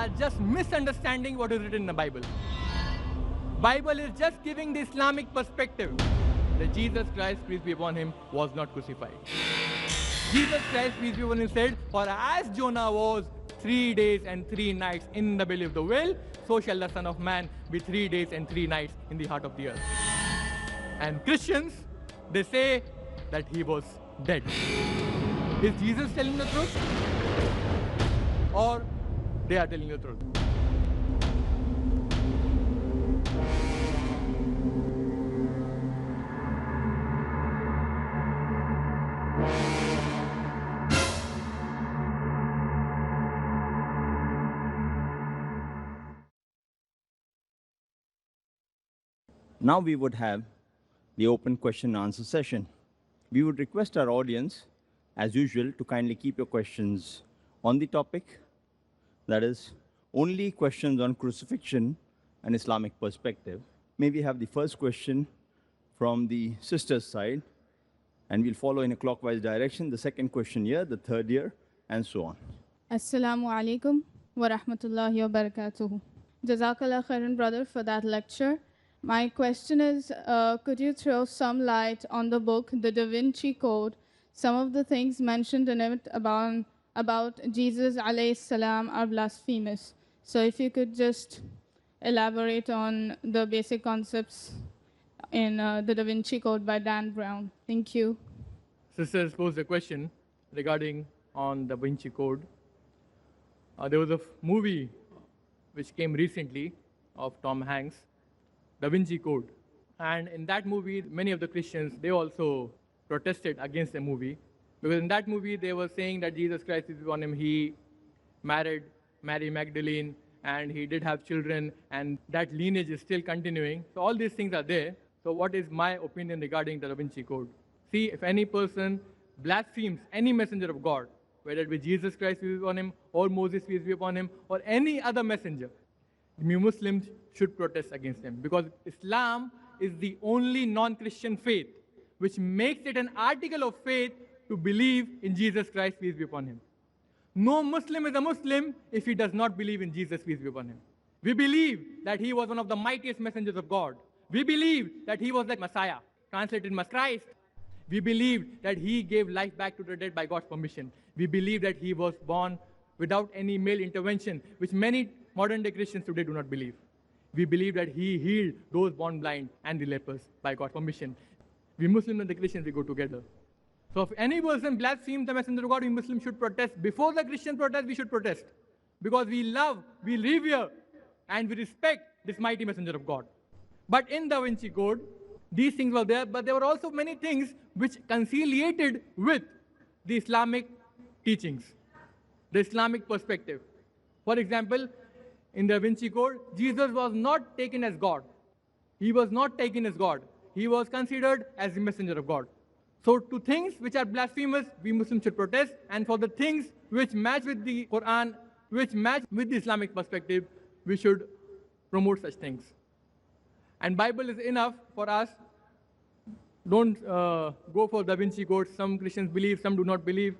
are just misunderstanding what is written in the Bible. Bible is just giving the Islamic perspective that Jesus Christ, peace be upon him, was not crucified. Jesus Christ, peace be upon him, said, "For as Jonah was 3 days and 3 nights in the belly of the whale, so shall the Son of Man be 3 days and 3 nights in the heart of the earth." And Christians, they say that he was dead. Is Jesus telling the truth? Or they are telling the truth? Now we would have the open question and answer session. We would request our audience, as usual, to kindly keep your questions on the topic. That is, only questions on crucifixion and Islamic perspective. May we have the first question from the sisters' side, and we'll follow in a clockwise direction. The second question here, the third here, and so on. Assalamu alaikum wa rahmatullahi wa barakatuhu. Jazakallah khairan, brother, for that lecture. My question is, could you throw some light on the book, The Da Vinci Code? Some of the things mentioned in it about Jesus alayhi salam are blasphemous. So if you could just elaborate on the basic concepts in The Da Vinci Code by Dan Brown. Thank you. Sisters posed a question regarding on the Da Vinci Code. There was a movie which came recently of Tom Hanks, Da Vinci Code. And in that movie, many of the Christians, they also protested against the movie. Because in that movie, they were saying that Jesus Christ is on him. He married Mary Magdalene, and he did have children, and that lineage is still continuing. So all these things are there. So what is my opinion regarding the Da Vinci Code? See, if any person blasphemes any messenger of God, whether it be Jesus Christ, peace be upon him, or Moses, peace be upon him, or any other messenger, Muslims should protest against him, because Islam is the only non-Christian faith which makes it an article of faith to believe in Jesus Christ, peace be upon him. No Muslim is a Muslim if he does not believe in Jesus, peace be upon him. We believe that he was one of the mightiest messengers of God. We believe that he was the Messiah, translated as Christ. We believe that he gave life back to the dead by God's permission. We believe that he was born without any male intervention, which many modern day Christians today do not believe. We believe that he healed those born blind and the lepers by God's permission. We Muslims and the Christians, we go together. So if any person blasphemes the messenger of God, we Muslims should protest. Before the Christian protest, we should protest. Because we love, we revere, and we respect this mighty messenger of God. But in Da Vinci Code, these things were there, but there were also many things which conciliated with the Islamic teachings, the Islamic perspective. For example, in the Da Vinci Code, Jesus was not taken as God. He was not taken as God. He was considered as the messenger of God. So to things which are blasphemous, we Muslims should protest. And for the things which match with the Quran, which match with the Islamic perspective, we should promote such things. And Bible is enough for us. Don't go for Da Vinci Code. Some Christians believe, some do not believe.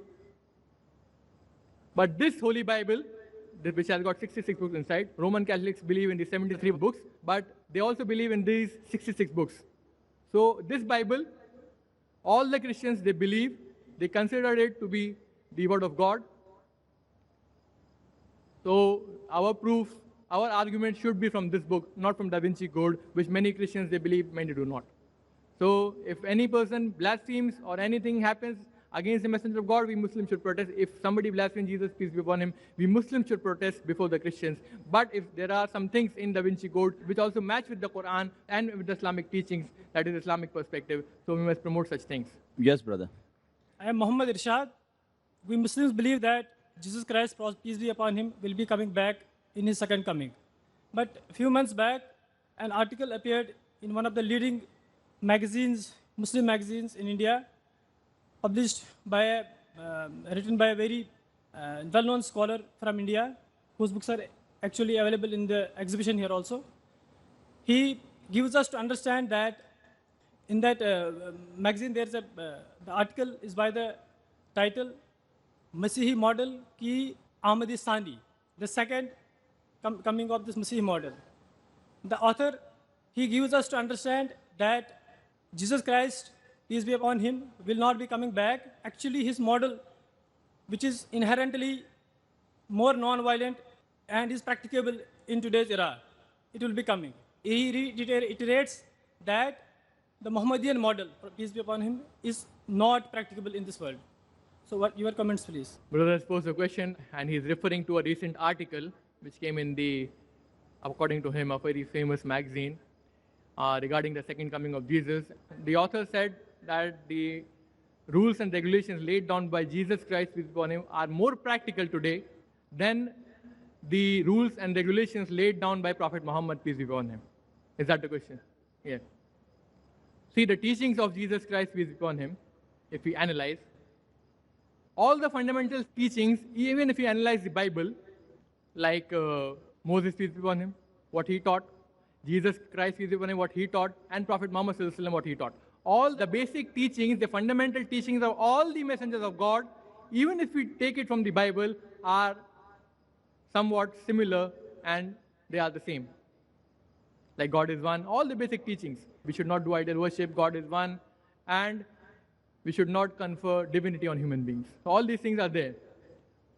But this Holy Bible, which has got 66 books inside, Roman Catholics believe in the 73 books, but they also believe in these 66 books. So this Bible, all the Christians, they believe, they consider it to be the word of God. So our proof, our argument should be from this book, not from Da Vinci Code, which many Christians, they believe, many do not. So if any person blasphemes or anything happens against the messenger of God, we Muslims should protest. If somebody blasphemes Jesus, peace be upon him, we Muslims should protest before the Christians. But if there are some things in Da Vinci Code which also match with the Quran and with the Islamic teachings, that is Islamic perspective, so we must promote such things. Yes, brother. I am Muhammad Irshad. We Muslims believe that Jesus Christ, peace be upon him, will be coming back in his second coming. But a few months back, an article appeared in one of the leading magazines, Muslim magazines in India, published by written by a very well-known scholar from India, whose books are actually available in the exhibition here also. He gives us to understand that in that magazine, there's a the article is by the title Masihi Model Ki Ahmadi Sani, the second coming of this Masih model. The author, he gives us to understand that Jesus Christ, peace be upon him, will not be coming back. Actually, his model, which is inherently more non-violent and is practicable in today's era, it will be coming. He reiterates that the Muhammadian model, peace be upon him, is not practicable in this world. So what your comments, please? Brother has posed a question, and he's referring to a recent article which came in the, according to him, a very famous magazine regarding the second coming of Jesus. The author said that the rules and regulations laid down by Jesus Christ, peace be upon him, are more practical today than the rules and regulations laid down by Prophet Muhammad, peace be upon him. Is that the question? Yeah. See, the teachings of Jesus Christ, peace be upon him, if we analyze, all the fundamental teachings, even if you analyze the Bible, like Moses, peace be upon him, what he taught, Jesus Christ, peace be upon him, what he taught, and Prophet Muhammad, what he taught. All the basic teachings, the fundamental teachings of all the messengers of God, even if we take it from the Bible, are somewhat similar and they are the same. Like God is one, all the basic teachings. We should not do idol worship, God is one, and we should not confer divinity on human beings. So all these things are there.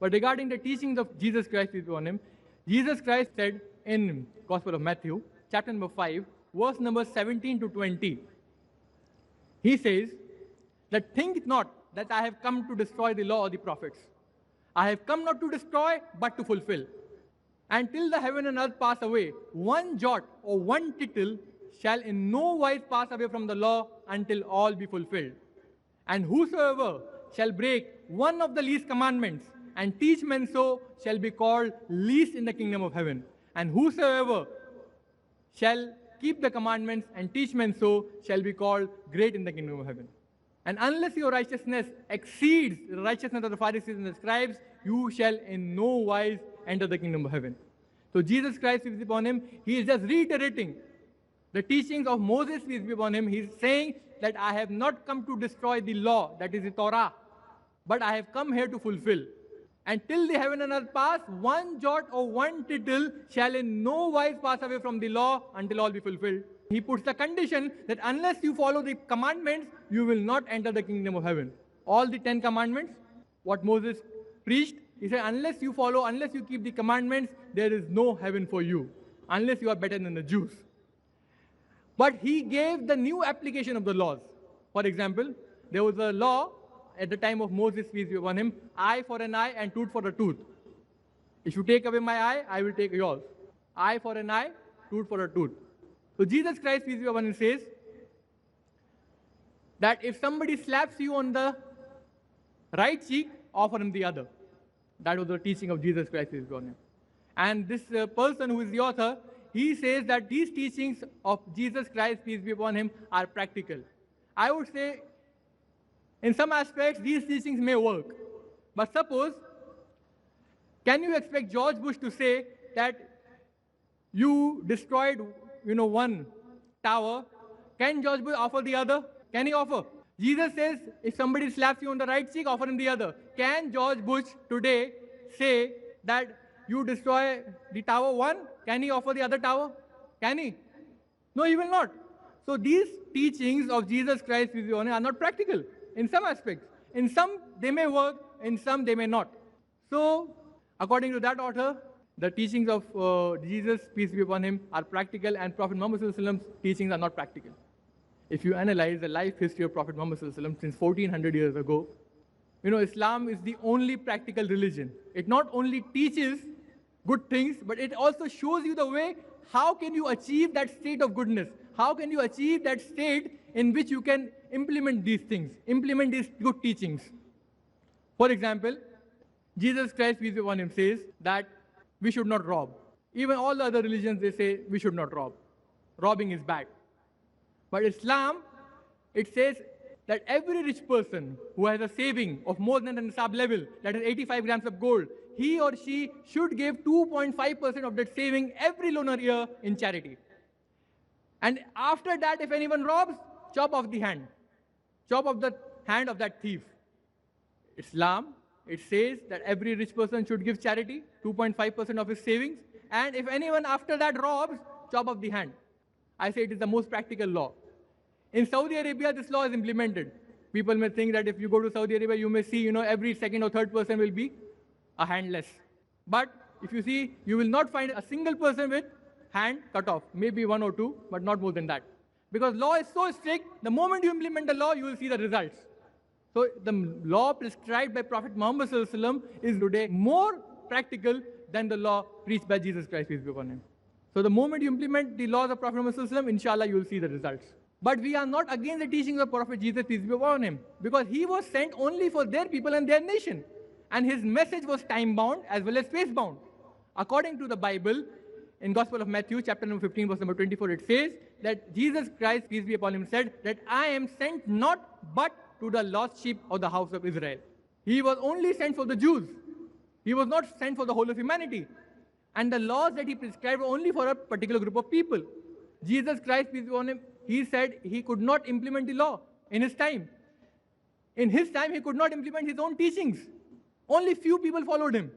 But regarding the teachings of Jesus Christ, peace be upon him, Jesus Christ said in Gospel of Matthew, chapter number 5, verse number 17 to 20, he says that think not that I have come to destroy the law or the prophets. I have come not to destroy, but to fulfill. And till the heaven and earth pass away, one jot or one tittle shall in no wise pass away from the law until all be fulfilled. And whosoever shall break one of the least commandments and teach men so shall be called least in the kingdom of heaven. And whosoever shall keep the commandments and teach men so shall be called great in the kingdom of heaven. And unless your righteousness exceeds the righteousness of the Pharisees and the scribes, you shall in no wise enter the kingdom of heaven. So Jesus Christ, peace be upon him, he is just reiterating the teachings of Moses, peace be upon him. He is saying that I have not come to destroy the law, that is the Torah, but I have come here to fulfill. And till the heaven and earth pass, one jot or one tittle shall in no wise pass away from the law until all be fulfilled. He puts the condition that unless you follow the commandments, you will not enter the kingdom of heaven. All the 10 commandments, what Moses preached, he said, unless you follow, unless you keep the commandments, there is no heaven for you, unless you are better than the Jews. But he gave the new application of the laws. For example, there was a law at the time of Moses, peace be upon him, eye for an eye and tooth for a tooth. If you take away my eye, I will take yours. Eye for an eye, tooth for a tooth. So Jesus Christ, peace be upon him, says that if somebody slaps you on the right cheek, offer him the other. That was the teaching of Jesus Christ, peace be upon him. And this person who is the author, he says that these teachings of Jesus Christ, peace be upon him, are practical. I would say, in some aspects, these teachings may work. But suppose, can you expect George Bush to say that you destroyed, one tower? Can George Bush offer the other? Can he offer? Jesus says, if somebody slaps you on the right cheek, offer him the other. Can George Bush today say that you destroy the tower one? Can he offer the other tower? Can he? No, he will not. So these teachings of Jesus Christ are not practical in some aspects. In some, they may work. In some, they may not. So, according to that author, the teachings of Jesus, peace be upon him, are practical, and Prophet Muhammad's teachings are not practical. If you analyze the life history of Prophet Muhammad since 1400 years ago, Islam is the only practical religion. It not only teaches good things, but it also shows you the way how can you achieve that state of goodness. How can you achieve that state in which you can implement these things, implement these good teachings. For example, Jesus Christ, peace be upon him, says that we should not rob. Even all the other religions, they say we should not rob. Robbing is bad. But Islam, it says that every rich person who has a saving of more than the nisab level, that is 85 grams of gold, he or she should give 2.5% of that saving every lunar year in charity. And after that, if anyone robs, chop off the hand. Chop off the hand of that thief. Islam, it says that every rich person should give charity, 2.5% of his savings. and if anyone after that robs, chop off the hand. I say it is the most practical law. In Saudi Arabia, this law is implemented. People may think that if you go to Saudi Arabia, you may see, every second or third person will be a handless. But if you see, you will not find a single person with hand cut off. Maybe one or two, but not more than that. Because law is so strict, the moment you implement the law, you will see the results. So the law prescribed by Prophet Muhammad ﷺ is today more practical than the law preached by Jesus Christ, peace be upon him. So the moment you implement the laws of Prophet Muhammad ﷺ, inshallah, you will see the results. But we are not against the teachings of Prophet Jesus, peace be upon him, because he was sent only for their people and their nation. And his message was time-bound as well as space-bound. According to the Bible, in Gospel of Matthew, chapter number 15, verse number 24, it says that Jesus Christ, peace be upon him, said that I am sent not but to the lost sheep of the house of Israel. He was only sent for the Jews. He was not sent for the whole of humanity. And the laws that he prescribed were only for a particular group of people. Jesus Christ, peace be upon him, he said he could not implement the law in his time. In his time, he could not implement his own teachings. Only few people followed him.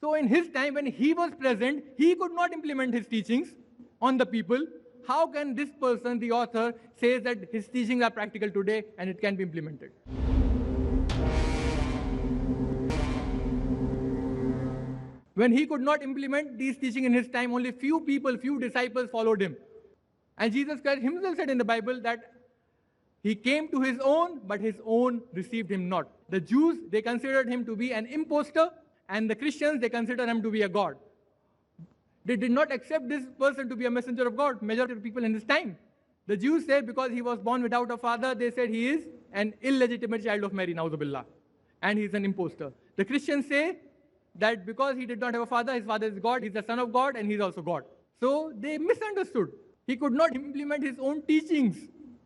So in his time, when he was present, he could not implement his teachings on the people. How can this person, the author, say that his teachings are practical today and it can be implemented? When he could not implement these teachings in his time, only few people, few disciples followed him. And Jesus Christ himself said in the Bible that he came to his own, but his own received him not. The Jews, they considered him to be an impostor, and the Christians, they considered him to be a god. They did not accept this person to be a messenger of God, majority of people in his time. The Jews said because he was born without a father, they said he is an illegitimate child of Mary, na'udhu and he is an impostor. The Christians say that because he did not have a father, his father is God, he's the son of God, and he's also God. So they misunderstood. He could not implement his own teachings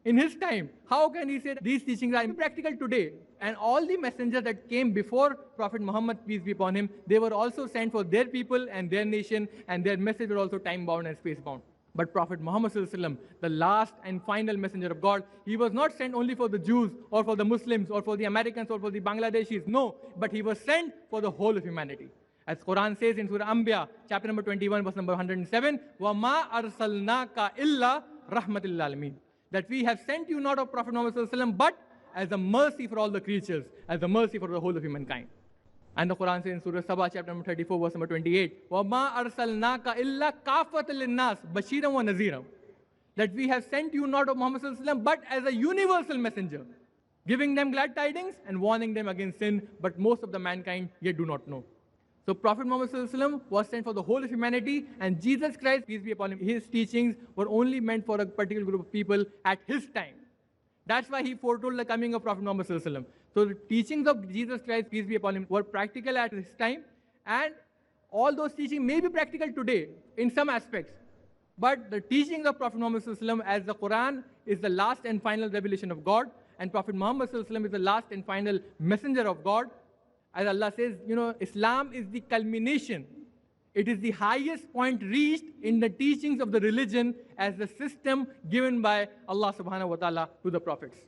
in his time. How can he say that these teachings are impractical today? And all the messengers that came before Prophet Muhammad, peace be upon him, they were also sent for their people and their nation, and their message was also time-bound and space-bound. But Prophet Muhammad ﷺ, the last and final messenger of God, he was not sent only for the Jews or for the Muslims or for the Americans or for the Bangladeshis. No, but he was sent for the whole of humanity. As Quran says in Surah Anbiya, chapter number 21, verse number 107, وَمَا أَرْسَلْنَاكَ إِلَّا رَحْمَةِ الْعَالَمِينَ, that we have sent you not of Prophet Muhammad ﷺ, but as a mercy for all the creatures, as a mercy for the whole of humankind. And the Quran says in Surah Sabah, chapter number 34, verse number 28, وَمَا أَرْسَلْنَاكَ إِلَّا كَافَةً لِلنَّاسِ بَشِيرًا وَنَذِيرًا, that we have sent you not of Muhammad ﷺ, but as a universal messenger, giving them glad tidings and warning them against sin, but most of the mankind yet do not know. So Prophet Muhammad ﷺ was sent for the whole of humanity, and Jesus Christ, peace be upon him, his teachings were only meant for a particular group of people at his time. That's why he foretold the coming of Prophet Muhammad ﷺ. So the teachings of Jesus Christ, peace be upon him, were practical at his time, and all those teachings may be practical today in some aspects. But the teachings of Prophet Muhammad ﷺ, as the Quran is the last and final revelation of God, and Prophet Muhammad ﷺ is the last and final messenger of God. As Allah says, Islam is the culmination. It is the highest point reached in the teachings of the religion as the system given by Allah subhanahu wa ta'ala to the prophets.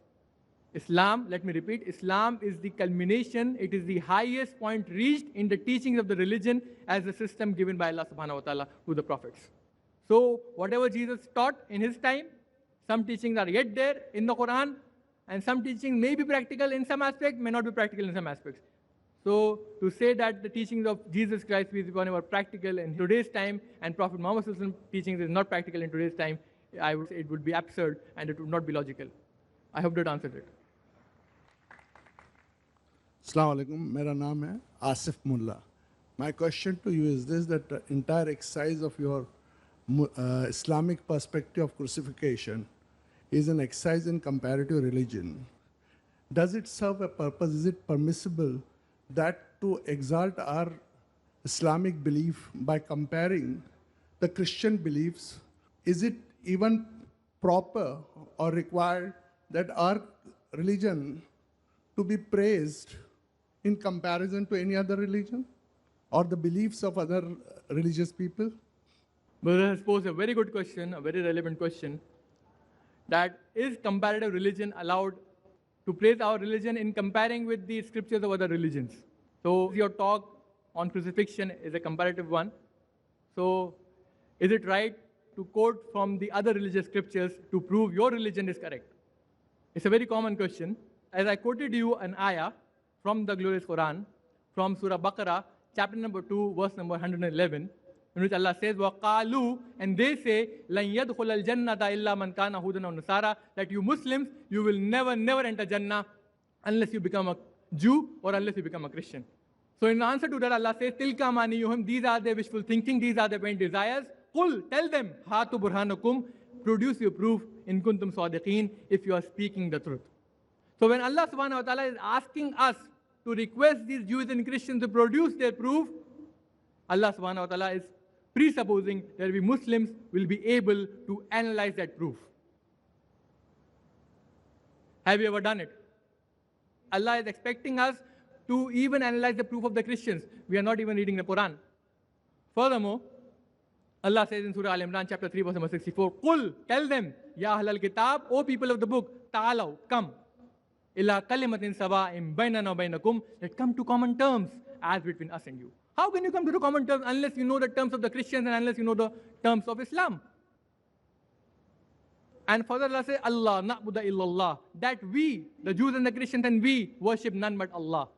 Islam, let me repeat, Islam is the culmination, it is the highest point reached in the teachings of the religion as the system given by Allah subhanahu wa ta'ala to the prophets. So whatever Jesus taught in his time, some teachings are yet there in the Quran, and some teachings may be practical in some aspects, may not be practical in some aspects. So to say that the teachings of Jesus Christ, peace be upon him, are practical in today's time, and Prophet Muhammad's teachings is not practical in today's time, I would say it would be absurd and it would not be logical. I hope that answered it. Assalamu alaikum. मेरा नाम है आसिफ मुल्ला. My question to you is this, that the entire exercise of your Islamic perspective of crucifixion is an exercise in comparative religion. Does it serve a purpose? Is it permissible that to exalt our Islamic belief by comparing the Christian beliefs, is it even proper or required that our religion to be praised in comparison to any other religion or the beliefs of other religious people? Brother has posed a very good question, a very relevant question, that is comparative religion allowed to praise our religion in comparing with the scriptures of other religions? So your talk on crucifixion is a comparative one. So is it right to quote from the other religious scriptures to prove your religion is correct? It's a very common question. As I quoted you an ayah from the glorious Quran, from Surah Baqarah, chapter number 2, verse number 111, in which Allah says, وَقَالُوا, and they say, لَن يَدْخُلَ الْجَنَّةَ إِلَّا مَنْ كَانَ هُودًا أَوْ نَصَارَى, that you Muslims, you will never enter Jannah unless you become a Jew or unless you become a Christian. So in answer to that, Allah says, تِلْكَ أَمَانِيُّهُمْ, these are their wishful thinking, these are their vain desires. قُلْ, tell them, هَاتُوا بُرْهَانَكُمْ, produce your proof, in kuntum صَادِقِينَ, if you are speaking the truth. So when Allah subhanahu wa ta'ala is asking us to request these Jews and Christians to produce their proof, Allah subhanahu wa ta'ala is presupposing that we Muslims will be able to analyze that proof. Have you ever done it? Allah is expecting us to even analyze the proof of the Christians. We are not even reading the Quran. Furthermore, Allah says in Surah Al-Imran, chapter 3, verse number 64, Qul, tell them, Ya Ahlal Kitab, O people of the book, Ta'alaw, come. Ila kalimatin saba'im bainana wa bainakum, that come to common terms as between us and you. How can you come to the common terms unless you know the terms of the Christians and unless you know the terms of Islam? And further Allah says, Allah na'budu illallah, that we, the Jews and the Christians, and we worship none but Allah.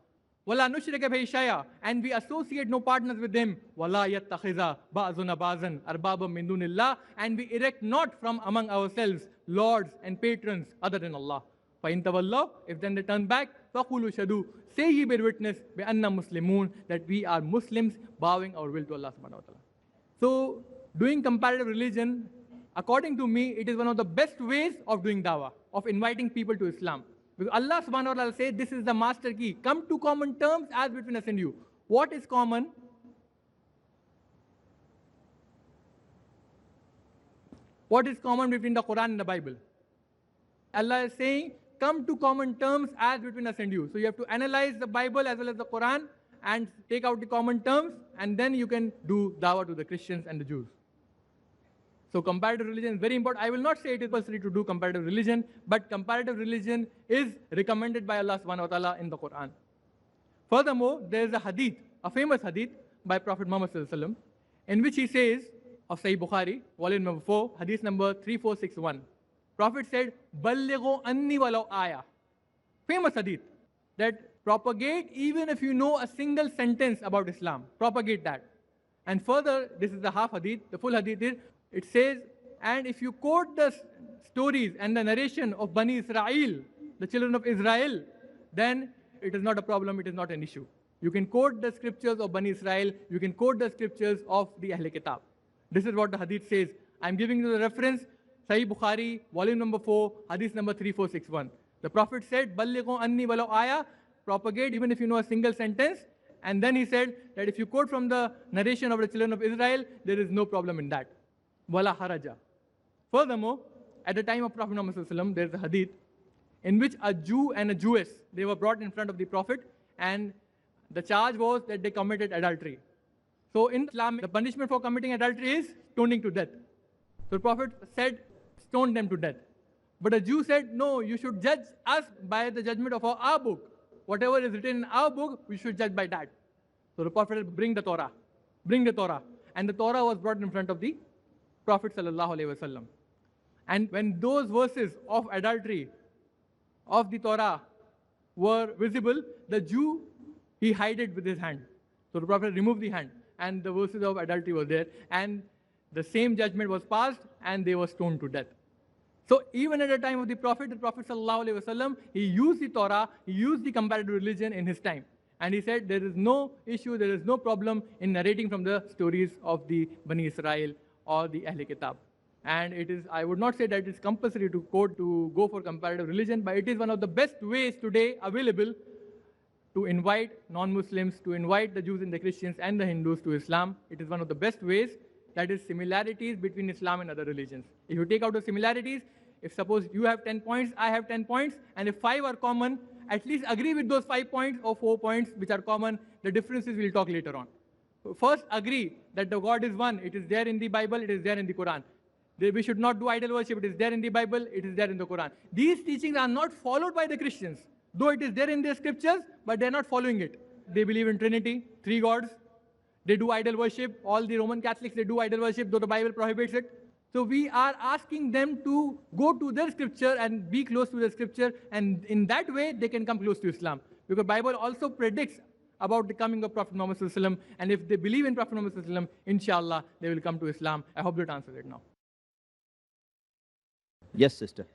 Wala nushrika bihi shay'a, and we associate no partners with him. Wala yattakhiza ba'zuna ba'zan arbabam min dunillah, and we erect not from among ourselves lords and patrons other than Allah. فَإِن تَوَلَّوْا, if then they turn back, فَقُولُوا شَهِدُوا, say ye bear witness, بِأَنَّا مُسْلِمُونَ, that we are Muslims bowing our will to Allah subhanahu wa ta'ala. So doing comparative religion, according to me, it is one of the best ways of doing dawah, of inviting people to Islam. Because Allah subhanahu wa ta'ala says, this is the master key. Come to common terms as between us and you. What is common? What is common between the Quran and the Bible? Allah is saying, come to common terms as between us and you. So you have to analyze the Bible as well as the Quran and take out the common terms, and then you can do dawah to the Christians and the Jews. So comparative religion is very important. I will not say it is compulsory to do comparative religion, but comparative religion is recommended by Allah subhanahu wa ta'ala in the Quran. Furthermore, there is a hadith, a famous hadith by Prophet Muhammad sallallahu alaihi wasallam, in which he says, of Sahih Bukhari, volume number 4, hadith number 3461. Prophet said, Ballighu anni walau ayah. Famous hadith, that propagate even if you know a single sentence about Islam. Propagate that. And further, this is the half hadith, the full hadith is, it says, and if you quote the stories and the narration of Bani Israel, the children of Israel, then it is not a problem, it is not an issue. You can quote the scriptures of Bani Israel, you can quote the scriptures of the Ahl Kitab. This is what the hadith says. I'm giving you the reference, Sahih Bukhari, volume number 4, hadith number 3461. The Prophet said, Ballighu anni walau ayah, propagate even if you know a single sentence. And then he said that if you quote from the narration of the children of Israel, there is no problem in that. Wala haraja. Furthermore, at the time of Prophet Muhammad sallallahu alaihi wasallam, there is a hadith in which a Jew and a Jewess, they were brought in front of the Prophet, and the charge was that they committed adultery. So in Islam, the punishment for committing adultery is stoning to death. So the Prophet said, stone them to death. But a Jew said, no, you should judge us by the judgment of our book. Whatever is written in our book, we should judge by that. So the Prophet said, bring the Torah. Bring the Torah. And the Torah was brought in front of the Prophet sallallahu alaihi wasallam. And when those verses of adultery of the Torah were visible, the Jew, he hid it with his hand. So the Prophet removed the hand, and the verses of adultery were there, and the same judgment was passed, and they were stoned to death. So even at the time of the Prophet sallallahu alaihi wasallam, he used the Torah, he used the comparative religion in his time. And he said there is no issue, there is no problem in narrating from the stories of the Bani Israel or the Ahl Kitab. And it is, I would not say that it's compulsory to quote to go for comparative religion, but it is one of the best ways today available to invite non-Muslims, to invite the Jews and the Christians and the Hindus to Islam. It is one of the best ways, that is similarities between Islam and other religions. If you take out the similarities, if suppose you have 10 points, I have 10 points, and if 5 are common, at least agree with those 5 points or 4 points which are common. The differences we'll talk later on. First, agree that the God is one. It is there in the Bible, it is there in the Quran. We should not do idol worship. It is there in the Bible, it is there in the Quran. These teachings are not followed by the Christians, though it is there in their scriptures, but they are not following it. They believe in Trinity, 3 gods. They do idol worship. All the Roman Catholics, they do idol worship, though the Bible prohibits it. So we are asking them to go to their scripture and be close to the scripture, and in that way they can come close to Islam. Because Bible also predicts about the coming of Prophet Muhammad Sallallahu Alaihi Wasallam, and if they believe in Prophet Muhammad Sallallahu Alaihi Wasallam, inshallah, they will come to Islam. I hope that answers it now. Yes, sister.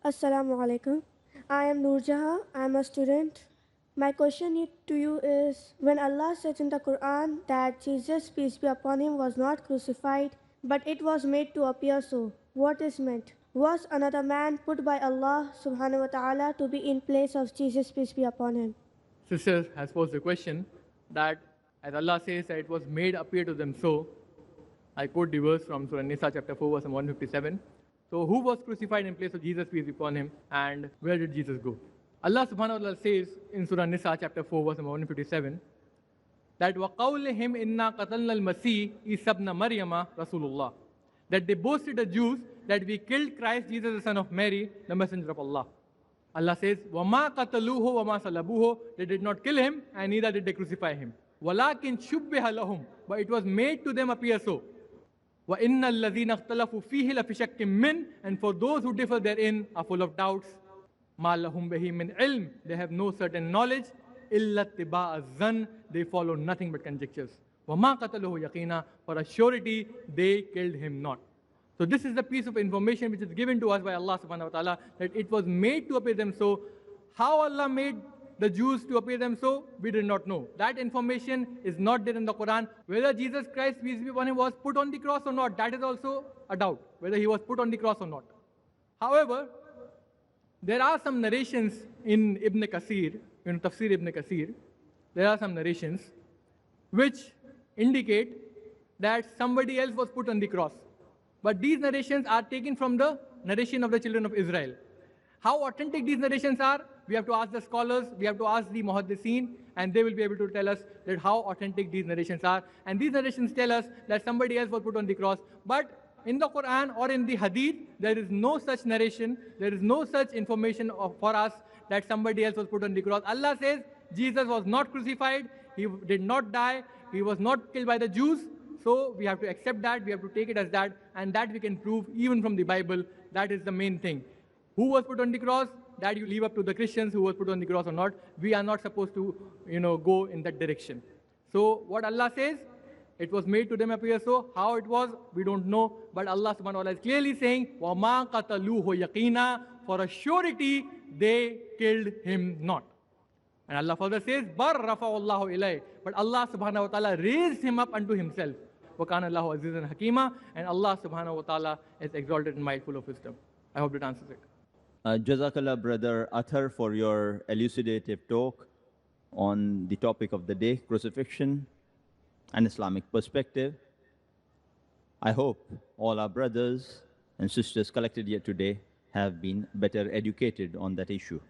Assalamu alaikum. I am Nurjaha. I am a student. My question to you is, when Allah says in the Quran that Jesus, peace be upon him, was not crucified, but it was made to appear so, what is meant? Was another man put by Allah subhanahu wa ta'ala to be in place of Jesus, peace be upon him? Sister has posed the question that, as Allah says that it was made appear to them so, I quote the verse from Surah Nisa chapter 4 verse 157. So who was crucified in place of Jesus, peace be upon him, and where did Jesus go? Allah subhanahu wa ta'ala says in Surah Nisa chapter 4 verse 157 that وَقَوْلِهِمْ إِنَّا قَتَلْنَا الْمَسِيحِ إِيسَى ابْنَ مَرْيَمَ رَسُولُ اللَّهِ, that they boasted, the Jews, that we killed Christ Jesus, the son of Mary, the messenger of Allah. Allah says, وَمَا قَتَلُوهُ وَمَا صَلَبُوهُ, they did not kill him and neither did they crucify him. وَلَكِنْ شُبِّهَ لَهُمْ, but it was made to them appear so. وَإِنَّ الَّذِينَ اخْتَلَفُوا فِيهِ لَفِي شَكٍّ مِّنْ, and for those who differ therein are full of doubts. مَا لَهُمْ بِهِ مِنْ عِلْمٍ, they have no certain knowledge. إِلَّا اتِّبَاءَ الظَّنِّ, they follow nothing but conjectures. وَمَا قَتَلُهُ يَقِينًا, for a surety they killed him not. So this is the piece of information which is given to us by Allah subhanahu wa ta'ala, that it was made to appear them so. How Allah made the Jews to appear them so, we did not know. That information is not there in the Quran. Whether Jesus Christ, peace be upon him, was put on the cross or not, that is also a doubt, whether he was put on the cross or not. However, there are some narrations in Ibn Kathir, in Tafsir Ibn Kathir, there are some narrations which indicate that somebody else was put on the cross. But these narrations are taken from the narration of the children of Israel. How authentic these narrations are, we have to ask the scholars, we have to ask the muhaddithin, and they will be able to tell us that how authentic these narrations are. And these narrations tell us that somebody else was put on the cross. But in the Quran or in the Hadith, there is no such narration, there is no such information for us that somebody else was put on the cross. Allah says Jesus was not crucified, he did not die, he was not killed by the Jews. So we have to accept that, we have to take it as that, and that we can prove even from the Bible. That is the main thing. Who was put on the cross? That you leave up to the Christians, who was put on the cross or not. We are not supposed to, go in that direction. So what Allah says, it was made to them appear so. How it was, we don't know. But Allah subhanahu wa ta'ala is clearly saying, وَمَا قَتَلُوهُ يَقِينًا, for a surety they killed him not. And Allah further says, بَرْ رَفَعُ اللَّهُ إِلَيْهِ, but Allah subhanahu wa ta'ala raised him up unto himself. وَكَانَ اللَّهُ عَزِيزًا حَكِيمًا, and Allah subhanahu wa ta'ala is exalted and mindful of wisdom. I hope that answers it. Jazakallah, Brother Athar, for your elucidative talk on the topic of the day, crucifixion and Islamic perspective. I hope all our brothers and sisters collected here today have been better educated on that issue.